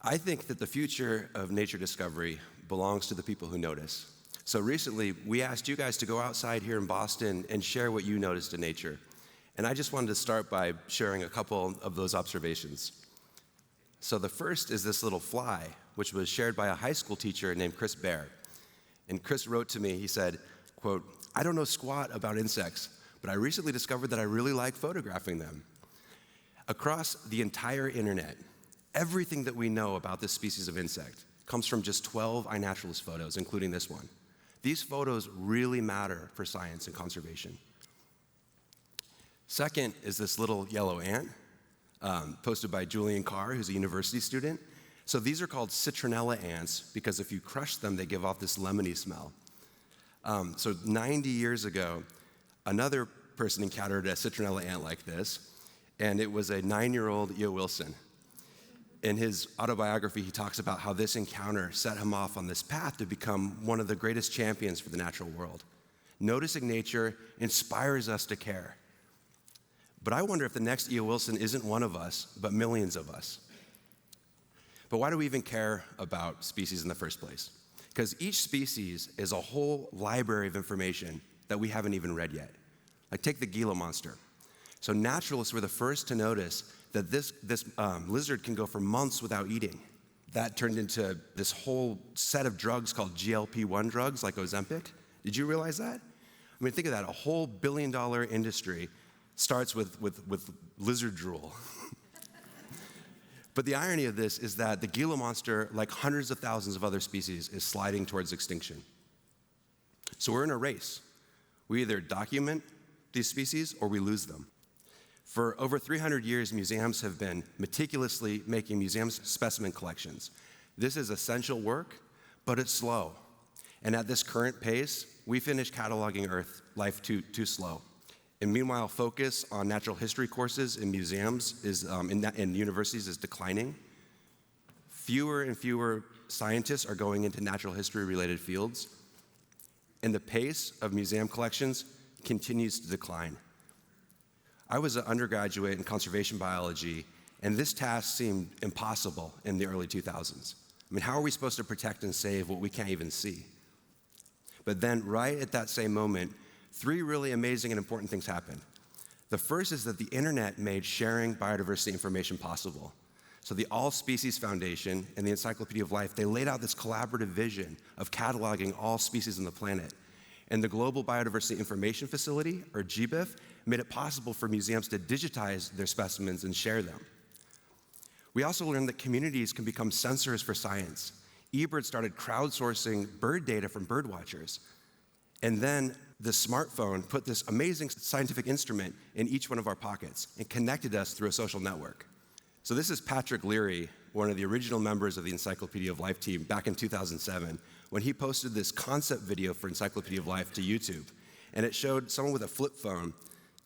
I think that the future of nature discovery belongs to the people who notice. So recently, we asked you guys to go outside here in Boston and share what you noticed in nature. And I just wanted to start by sharing a couple of those observations. So the first is this little fly, which was shared by a high school teacher named Chris Baer. And Chris wrote to me, he said, quote, "I don't know squat about insects, but I recently discovered that I really like photographing them." Across the entire internet, everything that we know about this species of insect comes from just 12 iNaturalist photos, including this one. These photos really matter for science and conservation. Second is this little yellow ant, posted by Julian Carr, who's a university student. So these are called citronella ants because if you crush them, they give off this lemony smell. So 90 years ago, another person encountered a citronella ant like this, and it was a 9-year-old E.O. Wilson. In his autobiography, he talks about how this encounter set him off on this path to become one of the greatest champions for the natural world. Noticing nature inspires us to care. But I wonder if the next E.O. Wilson isn't one of us, but millions of us. But why do we even care about species in the first place? Because each species is a whole library of information that we haven't even read yet. Like take the Gila monster. So naturalists were the first to notice that this lizard can go for months without eating. That turned into this whole set of drugs called GLP-1 drugs, like Ozempic. Did you realize that? I mean, think of that. A whole billion-dollar industry starts with lizard drool. But the irony of this is that the Gila monster, like hundreds of thousands of other species, is sliding towards extinction. So we're in a race. We either document these species or we lose them. For over 300 years, museums have been meticulously making museum specimen collections. This is essential work, but it's slow. And at this current pace, we finish cataloging Earth life too slow. And meanwhile, focus on natural history courses in museums in universities is declining. Fewer and fewer scientists are going into natural history-related fields. And the pace of museum collections continues to decline. I was an undergraduate in conservation biology, and this task seemed impossible in the early 2000s. I mean, how are we supposed to protect and save what we can't even see? But then, right at that same moment, 3 really amazing and important things happened. The first is that the internet made sharing biodiversity information possible. So the All Species Foundation and the Encyclopedia of Life, they laid out this collaborative vision of cataloging all species on the planet. And the Global Biodiversity Information Facility, or GBIF, made it possible for museums to digitize their specimens and share them. We also learned that communities can become sensors for science. eBird started crowdsourcing bird data from bird watchers. And then the smartphone put this amazing scientific instrument in each one of our pockets and connected us through a social network. So this is Patrick Loarie, one of the original members of the Encyclopedia of Life team back in 2007, when he posted this concept video for Encyclopedia of Life to YouTube. And it showed someone with a flip phone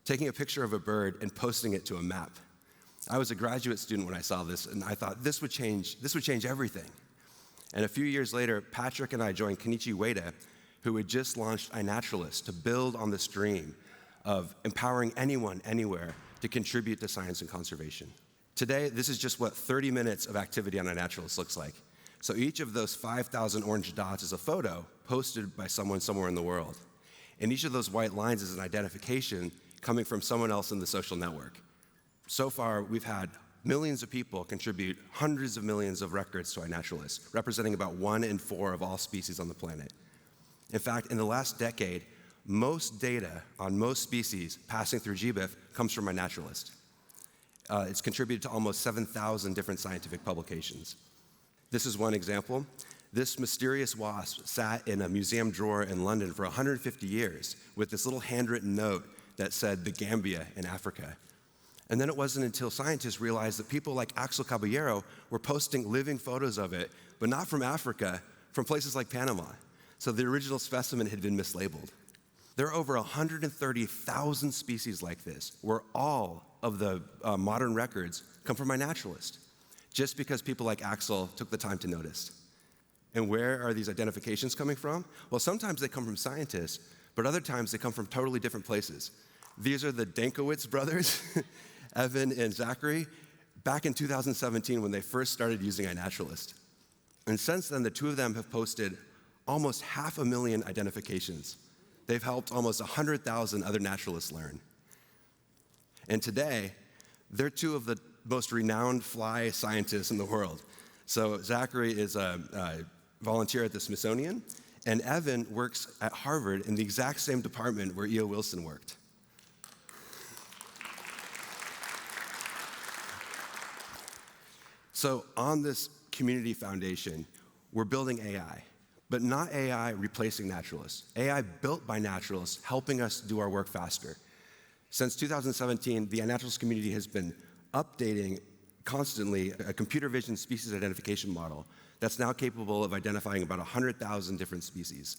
taking a picture of a bird and posting it to a map. I was a graduate student when I saw this, and I thought this would change everything. And a few years later, Patrick and I joined Kenichi Ueda, who had just launched iNaturalist to build on this dream of empowering anyone, anywhere, to contribute to science and conservation. Today, this is just what 30 minutes of activity on iNaturalist looks like. So each of those 5,000 orange dots is a photo posted by someone somewhere in the world. And each of those white lines is an identification coming from someone else in the social network. So far, we've had millions of people contribute hundreds of millions of records to iNaturalist, representing about 1 in 4 of all species on the planet. In fact, in the last decade, most data on most species passing through GBIF comes from iNaturalist. It's contributed to almost 7,000 different scientific publications. This is one example. This mysterious wasp sat in a museum drawer in London for 150 years with this little handwritten note that said the Gambia in Africa. And then it wasn't until scientists realized that people like Axel Caballero were posting living photos of it, but not from Africa, from places like Panama. So the original specimen had been mislabeled. There are over 130,000 species like this, where all of the modern records come from iNaturalist, just because people like Axel took the time to notice. And where are these identifications coming from? Well, sometimes they come from scientists, but other times they come from totally different places. These are the Dankowitz brothers, Evan and Zachary, back in 2017 when they first started using iNaturalist. And since then, the two of them have posted almost 500,000 identifications. They've helped almost 100,000 other naturalists learn. And today, they're two of the most renowned fly scientists in the world. So Zachary is a volunteer at the Smithsonian, and Evan works at Harvard in the exact same department where E.O. Wilson worked. So on this community foundation, we're building AI, but not AI replacing naturalists. AI built by naturalists, helping us do our work faster. Since 2017, the iNaturalist community has been updating constantly a computer vision species identification model that's now capable of identifying about 100,000 different species,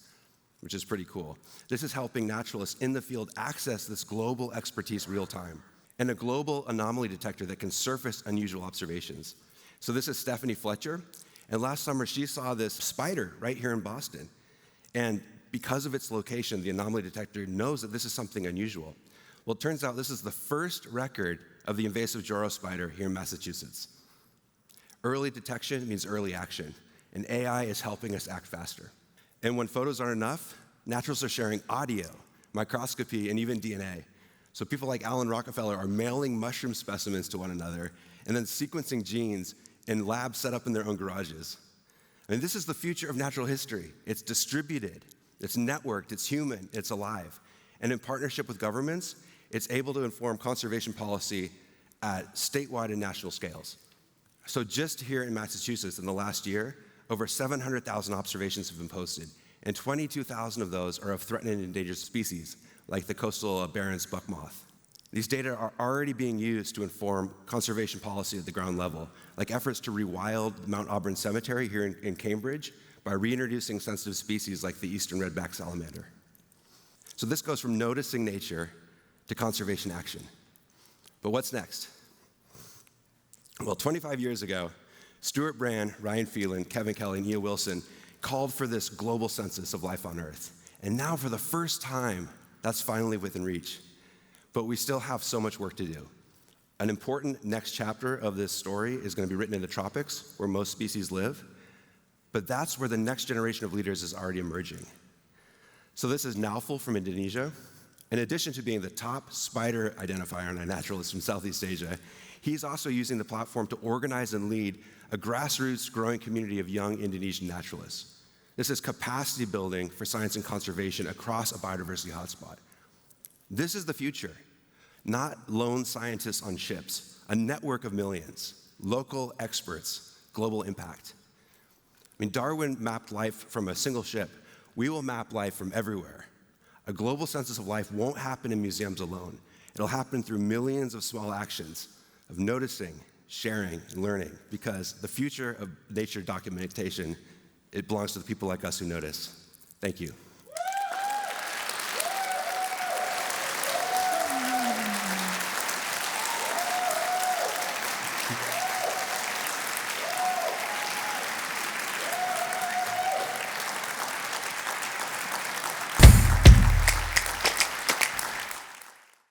which is pretty cool. This is helping naturalists in the field access this global expertise real time, and a global anomaly detector that can surface unusual observations. So this is Stephanie Fletcher, and last summer she saw this spider right here in Boston. And because of its location, the anomaly detector knows that this is something unusual. Well, it turns out this is the first record of the invasive Joro spider here in Massachusetts. Early detection means early action, and AI is helping us act faster. And when photos aren't enough, naturalists are sharing audio, microscopy, and even DNA. So people like Alan Rockefeller are mailing mushroom specimens to one another and then sequencing genes in labs set up in their own garages. I mean, this is the future of natural history. It's distributed, it's networked, it's human, it's alive. And in partnership with governments, it's able to inform conservation policy at statewide and national scales. So just here in Massachusetts in the last year, over 700,000 observations have been posted, and 22,000 of those are of threatened and endangered species, like the coastal Barron's buck moth. These data are already being used to inform conservation policy at the ground level, like efforts to rewild Mount Auburn Cemetery here in Cambridge by reintroducing sensitive species like the eastern redback salamander. So this goes from noticing nature to conservation action. But what's next? Well, 25 years ago, Stuart Brand, Ryan Phelan, Kevin Kelly, and E.O. Wilson called for this global census of life on Earth. And now for the first time, that's finally within reach. But we still have so much work to do. An important next chapter of this story is going to be written in the tropics, where most species live. But that's where the next generation of leaders is already emerging. So this is Naufal from Indonesia. In addition to being the top spider identifier and a naturalist from Southeast Asia, he's also using the platform to organize and lead a grassroots growing community of young Indonesian naturalists. This is capacity building for science and conservation across a biodiversity hotspot. This is the future, not lone scientists on ships, a network of millions, local experts, global impact. I mean, Darwin mapped life from a single ship. We will map life from everywhere. A global census of life won't happen in museums alone. It'll happen through millions of small actions of noticing, sharing, and learning, because the future of nature documentation, it belongs to the people like us who notice. Thank you.